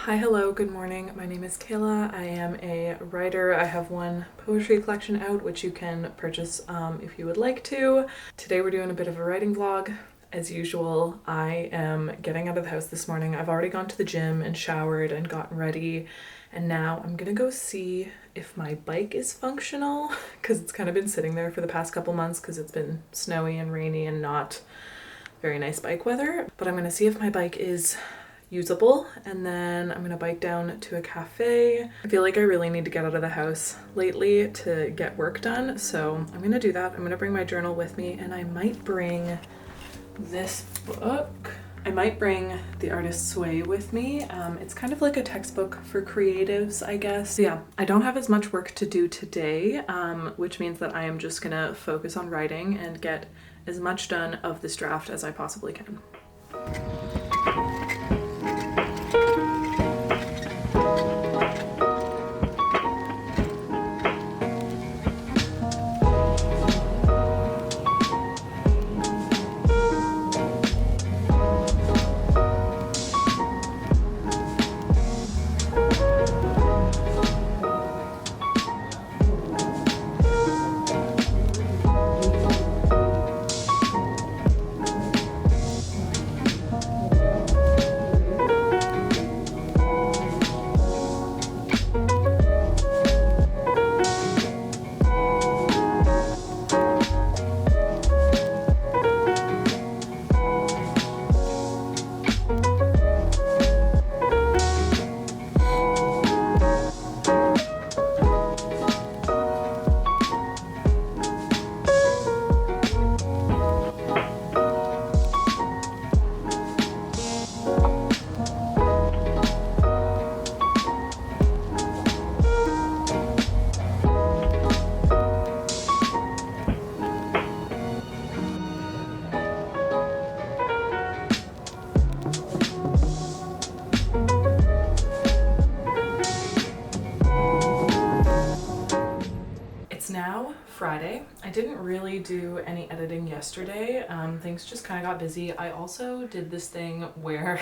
Hi, hello, good morning. My name is Kayla. I am a writer. I have one poetry collection out, which you can purchase if you would like to. Today we're doing a bit of a writing vlog. As usual, I am getting out of the house this morning. I've already gone to the gym and showered and gotten ready, and now I'm gonna go see if my bike is functional because it's kind of been sitting there for the past couple months because it's been snowy and rainy and not very nice bike weather. But I'm gonna see if my bike is usable, and then I'm gonna bike down to a cafe. I feel like I really need to get out of the house lately to get work done, so I'm gonna do that. I'm gonna bring my journal with me, and I might bring this book. I might bring The Artist's Way with me. It's kind of like a textbook for creatives, I guess. So yeah, I don't have as much work to do today, which means that I am just gonna focus on writing and get as much done of this draft as I possibly can. Now Friday. I didn't really do any editing yesterday. Things just kind of got busy. I also did this thing where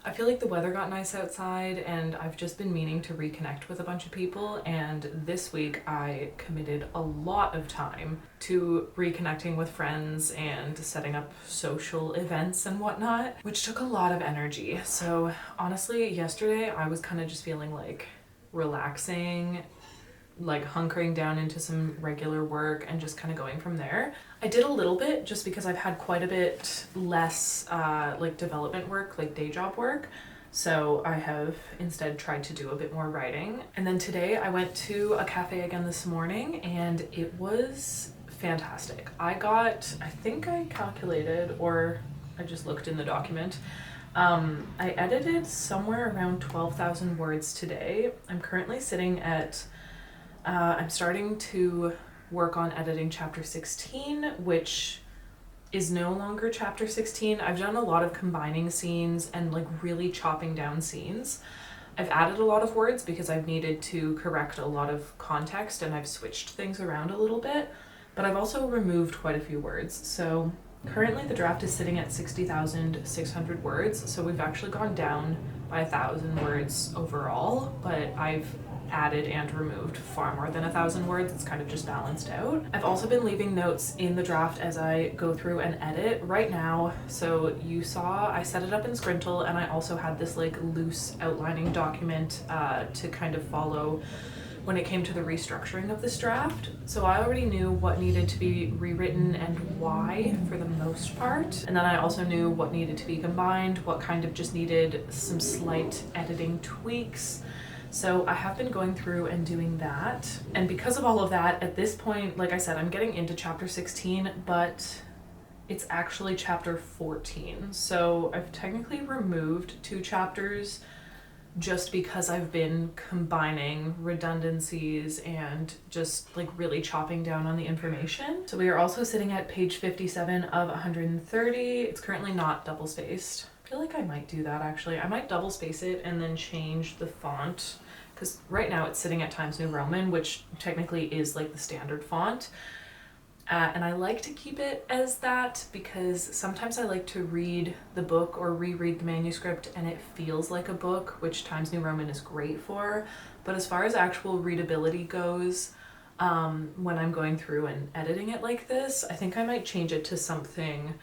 I feel like the weather got nice outside and I've just been meaning to reconnect with a bunch of people, and this week I committed a lot of time to reconnecting with friends and setting up social events and whatnot, which took a lot of energy. So honestly, yesterday I was kind of just feeling like relaxing, like hunkering down into some regular work and just kind of going from there. I did a little bit just because I've had quite a bit less like development work, like day job work. So I have instead tried to do a bit more writing. And then today I went to a cafe again this morning and it was fantastic. I think I calculated, or I just looked in the document, I edited somewhere around 12,000 words today. I'm currently sitting at I'm starting to work on editing chapter 16, which is no longer chapter 16. I've done a lot of combining scenes and like really chopping down scenes. I've added a lot of words because I've needed to correct a lot of context and I've switched things around a little bit, but I've also removed quite a few words. So currently the draft is sitting at 60,600 words. So we've actually gone down by 1,000 words overall, but I've added and removed far more than 1,000 words. It's kind of just balanced out. I've also been leaving notes in the draft as I go through and edit right now. So you saw I set it up in Scrintl, and I also had this like loose outlining document to kind of follow when it came to the restructuring of this draft. So I already knew what needed to be rewritten and why for the most part. And then I also knew what needed to be combined, what kind of just needed some slight editing tweaks. So I have been going through and doing that. And because of all of that, at this point, like I said, I'm getting into chapter 16, but it's actually chapter 14. So I've technically removed 2 chapters just because I've been combining redundancies and just like really chopping down on the information. So we are also sitting at page 57 of 130. It's currently not double spaced. I feel like I might do that actually. I might double space it and then change the font, because right now it's sitting at Times New Roman, which technically is like the standard font. And I like to keep it as that because sometimes I like to read the book or reread the manuscript and it feels like a book, which Times New Roman is great for. But as far as actual readability goes, when I'm going through and editing it like this, I think I might change it to something,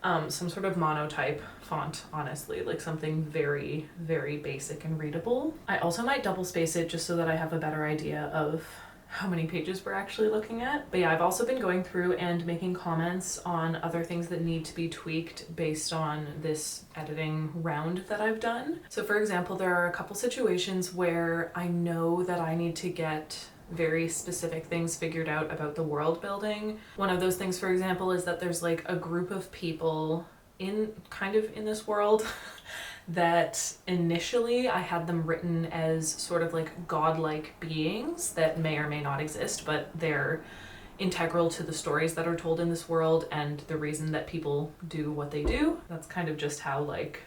some sort of monotype font, honestly, like something very, very basic and readable. I also might double space it just so that I have a better idea of how many pages we're actually looking at. But yeah, I've also been going through and making comments on other things that need to be tweaked based on this editing round that I've done. So for example, there are a couple situations where I know that I need to get very specific things figured out about the world building. One of those things, for example, is that there's like a group of people in this world that initially I had them written as sort of like godlike beings that may or may not exist, but they're integral to the stories that are told in this world and the reason that people do what they do. That's kind of just how like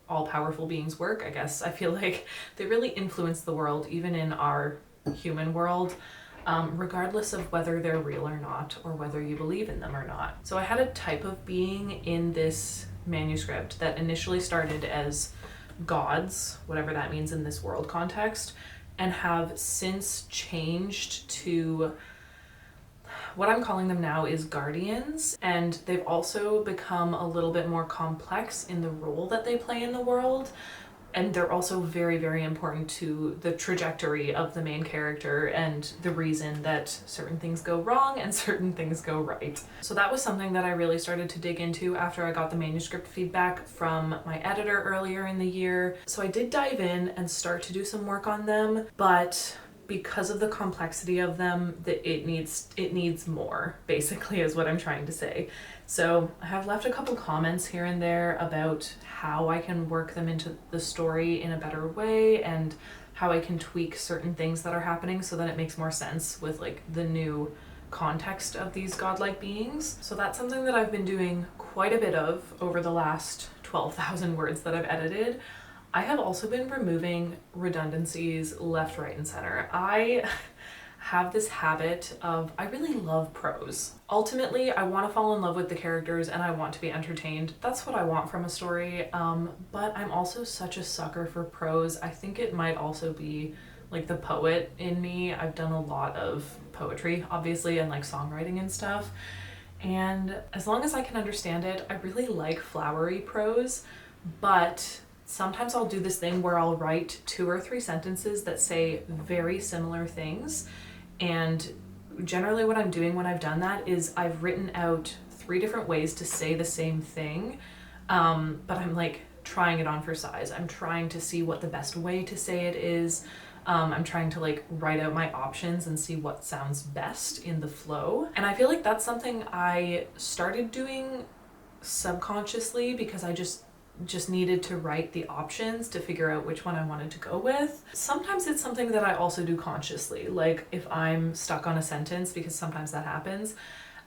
all powerful beings work, I guess. I feel like they really influence the world, even in our human world, regardless of whether they're real or not, or whether you believe in them or not. So I had a type of being in this manuscript that initially started as gods, whatever that means in this world context, and have since changed to what I'm calling them now is guardians, and they've also become a little bit more complex in the role that they play in the world. And they're also very, very important to the trajectory of the main character and the reason that certain things go wrong and certain things go right. So that was something that I really started to dig into after I got the manuscript feedback from my editor earlier in the year. So I did dive in and start to do some work on them, but because of the complexity of them, that it needs more, basically, is what I'm trying to say. So I have left a couple comments here and there about how I can work them into the story in a better way and how I can tweak certain things that are happening so that it makes more sense with like the new context of these godlike beings. So that's something that I've been doing quite a bit of over the last 12,000 words that I've edited. I have also been removing redundancies left, right, and center. I have this habit of, I really love prose. Ultimately, I want to fall in love with the characters and I want to be entertained. That's what I want from a story, but I'm also such a sucker for prose. I think it might also be like the poet in me. I've done a lot of poetry, obviously, and like songwriting and stuff. And as long as I can understand it, I really like flowery prose, but sometimes I'll do this thing where I'll write 2 or 3 sentences that say very similar things. And generally what I'm doing when I've done that is I've written out 3 different ways to say the same thing, but I'm like trying it on for size. I'm trying to see what the best way to say it is. I'm trying to like write out my options and see what sounds best in the flow. And I feel like that's something I started doing subconsciously because I just needed to write the options to figure out which one I wanted to go with. Sometimes it's something that I also do consciously, like if I'm stuck on a sentence, because sometimes that happens,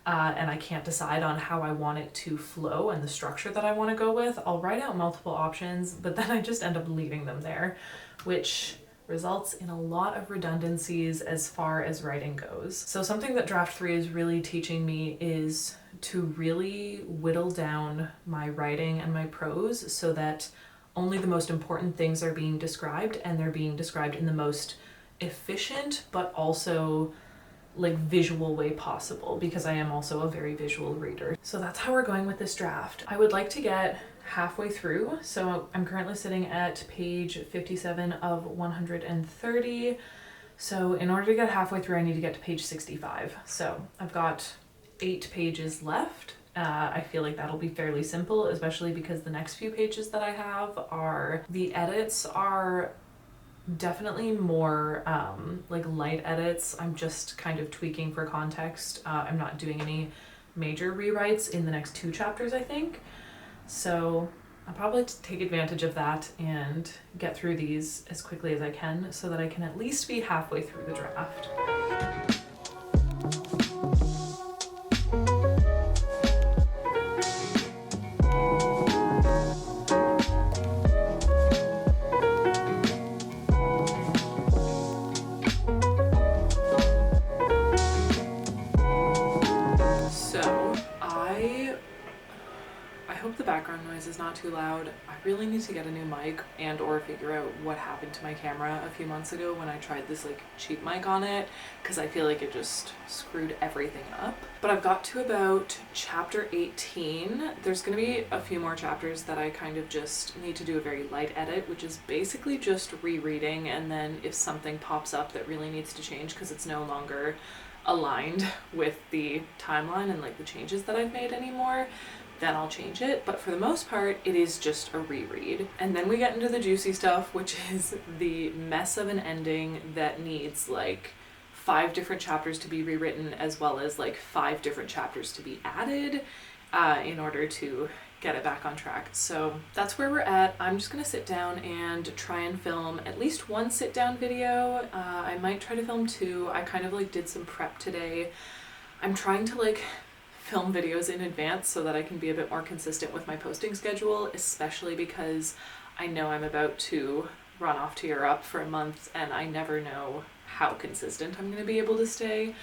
and I can't decide on how I want it to flow and the structure that I want to go with, I'll write out multiple options, but then I just end up leaving them there, which results in a lot of redundancies as far as writing goes. So something that Draft 3 is really teaching me is to really whittle down my writing and my prose so that only the most important things are being described, and they're being described in the most efficient but also like visual way possible, because I am also a very visual reader. So that's how we're going with this draft. I would like to get halfway through, so I'm currently sitting at page 57 of 130. So in order to get halfway through, I need to get to page 65. So I've got 8 pages left. I feel like that'll be fairly simple, especially because the next few pages that I have the edits are definitely more like light edits. I'm just kind of tweaking for context. I'm not doing any major rewrites in the next 2 chapters, I think. So I'll probably take advantage of that and get through these as quickly as I can so that I can at least be halfway through the draft. background noise is not too loud. I really need to get a new mic and or figure out what happened to my camera a few months ago when I tried this like cheap mic on it, because I feel like it just screwed everything up. But I've got to about chapter 18. There's gonna be a few more chapters that I kind of just need to do a very light edit, which is basically just rereading, and then if something pops up that really needs to change because it's no longer aligned with the timeline and like the changes that I've made anymore, then I'll change it. But for the most part, it is just a reread. And then we get into the juicy stuff, which is the mess of an ending that needs like 5 different chapters to be rewritten, as well as like 5 different chapters to be added in order to get it back on track. So that's where we're at. I'm just gonna sit down and try and film at least one sit down video. I might try to film 2. I kind of like did some prep today. I'm trying to like film videos in advance so that I can be a bit more consistent with my posting schedule, especially because I know I'm about to run off to Europe for a month and I never know how consistent I'm gonna be able to stay.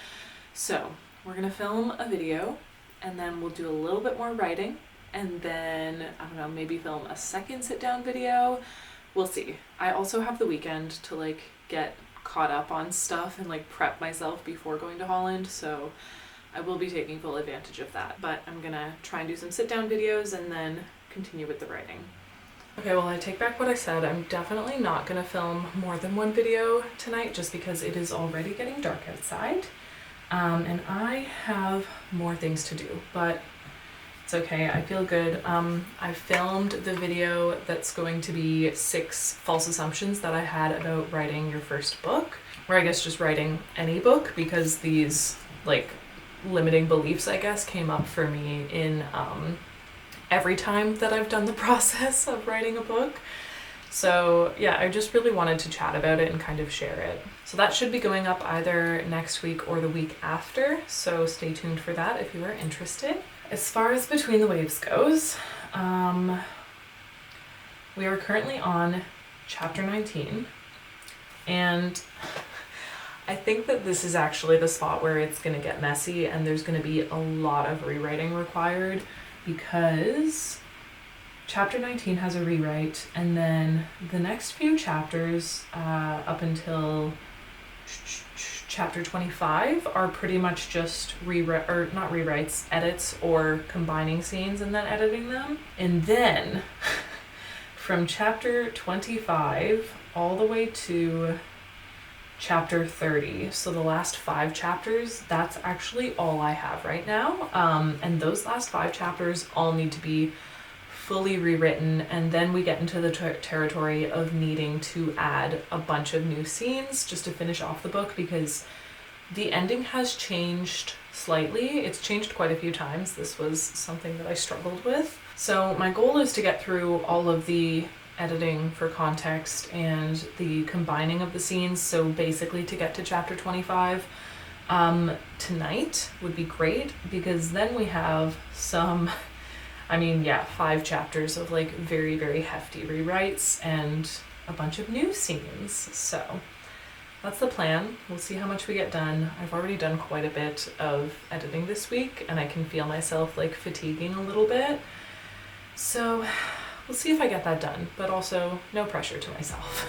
So we're gonna film a video and then we'll do a little bit more writing, and then, I don't know, maybe film a second sit down video. We'll see. I also have the weekend to like get caught up on stuff and like prep myself before going to Holland, so I will be taking full advantage of that. But I'm gonna try and do some sit down videos and then continue with the writing. Okay, well, I take back what I said. I'm definitely not gonna film more than one video tonight just because it is already getting dark outside. And I have more things to do, but it's okay, I feel good. I filmed the video that's going to be 6 false assumptions that I had about writing your first book, or I guess just writing any book, because these like limiting beliefs, I guess, came up for me in every time that I've done the process of writing a book. So yeah, I just really wanted to chat about it and kind of share it. So that should be going up either next week or the week after, so stay tuned for that if you are interested. As far as Between the Waves goes, we are currently on chapter 19, and I think that this is actually the spot where it's going to get messy and there's going to be a lot of rewriting required, because chapter 19 has a rewrite, and then the next few chapters up until chapter 25 are pretty much just edits or combining scenes and then editing them. And then from chapter 25 all the way to chapter 30, so the last 5 chapters, that's actually all I have right now. And those last 5 chapters all need to be fully rewritten, and then we get into the territory of needing to add a bunch of new scenes just to finish off the book, because the ending has changed slightly. It's changed quite a few times. This was something that I struggled with. So my goal is to get through all of the editing for context and the combining of the scenes, so basically to get to chapter 25 tonight would be great, because then we have some 5 chapters of like very, very hefty rewrites and a bunch of new scenes. So that's the plan. We'll see how much we get done. I've already done quite a bit of editing this week and I can feel myself like fatiguing a little bit. So we'll see if I get that done, but also no pressure to myself.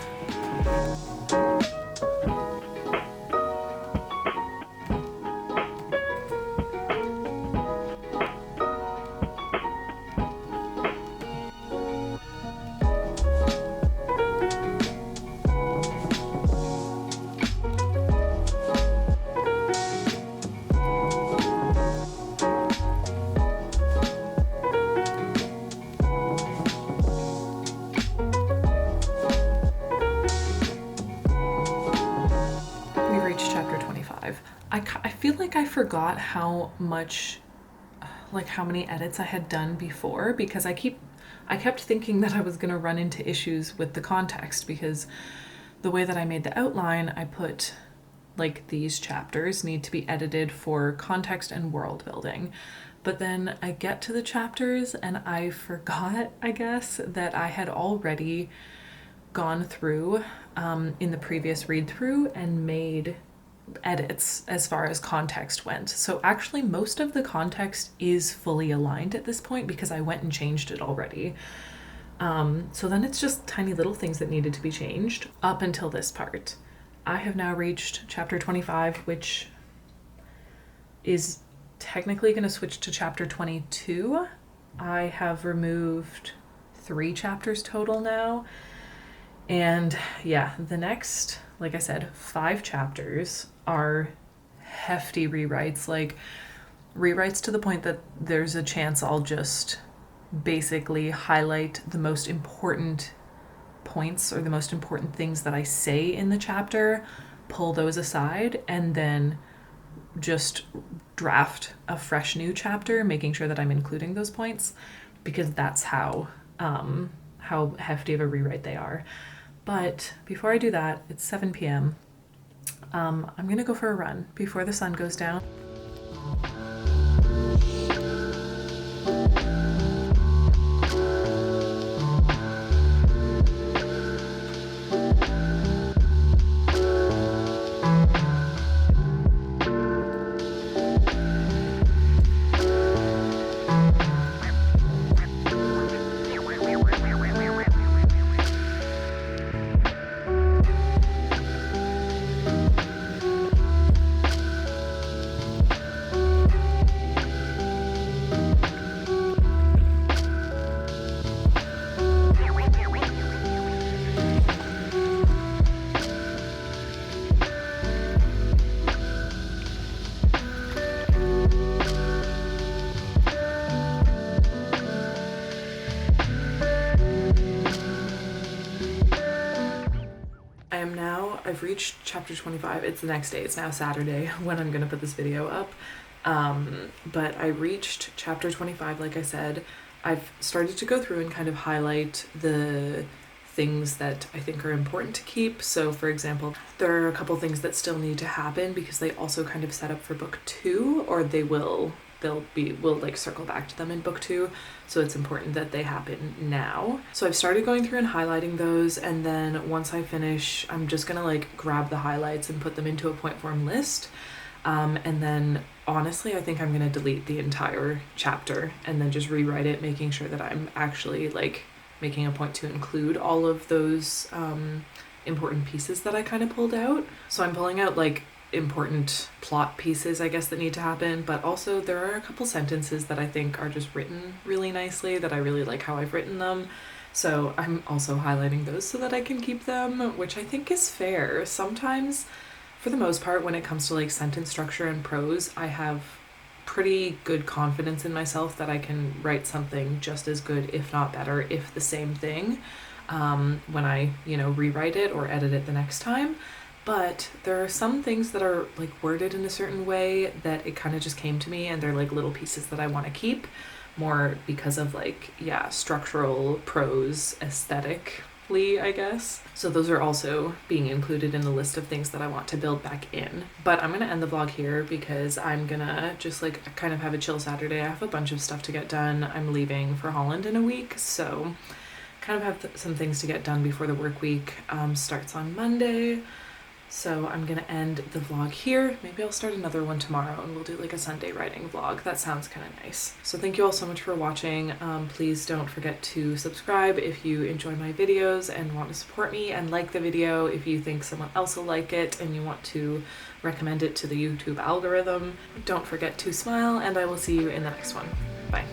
I feel like I forgot how many edits I had done before, because I kept thinking that I was going to run into issues with the context, because the way that I made the outline, I put like these chapters need to be edited for context and world building. But then I get to the chapters and I forgot, I guess, that I had already gone through in the previous read through and made edits as far as context went. So actually most of the context is fully aligned at this point because I went and changed it already. So then it's just tiny little things that needed to be changed up until this part. I have now reached chapter 25, which is technically going to switch to chapter 22. I have removed 3 chapters total now. And yeah, the next, like I said, 5 chapters are hefty rewrites, like rewrites to the point that there's a chance I'll just basically highlight the most important points or the most important things that I say in the chapter, pull those aside, and then just draft a fresh new chapter, making sure that I'm including those points, because that's how hefty of a rewrite they are. But before I do that, it's 7 p.m. I'm gonna go for a run before the sun goes down. I've reached chapter 25. It's the next day. It's now Saturday when I'm gonna put this video up. But I reached chapter 25, like I said. I've started to go through and kind of highlight the things that I think are important to keep. So for example, there are a couple things that still need to happen because they also kind of set up for book 2, or we'll like circle back to them in book 2. So it's important that they happen now. So I've started going through and highlighting those, and then once I finish, I'm just gonna like grab the highlights and put them into a point form list. And then honestly, I think I'm gonna delete the entire chapter and then just rewrite it, making sure that I'm actually like making a point to include all of those important pieces that I kind of pulled out. So I'm pulling out like important plot pieces, I guess, that need to happen, but also there are a couple sentences that I think are just written really nicely, that I really like how I've written them. So I'm also highlighting those so that I can keep them, which I think is fair. Sometimes, for the most part, when it comes to like sentence structure and prose, I have pretty good confidence in myself that I can write something just as good, if not better, if the same thing, when I, rewrite it or edit it the next time. But there are some things that are like worded in a certain way that it kind of just came to me, and they're like little pieces that I want to keep more because of like, structural prose aesthetically, I guess. So those are also being included in the list of things that I want to build back in. But I'm gonna end the vlog here because I'm gonna just like kind of have a chill Saturday. I have a bunch of stuff to get done. I'm leaving for Holland in a week, so kind of have some things to get done before the work week starts on Monday. So I'm gonna end the vlog here. Maybe I'll start another one tomorrow and we'll do like a Sunday writing vlog. That sounds kind of nice. So thank you all so much for watching. Please don't forget to subscribe if you enjoy my videos and want to support me, and like the video if you think someone else will like it and you want to recommend it to the YouTube algorithm. Don't forget to smile, and I will see you in the next one. Bye.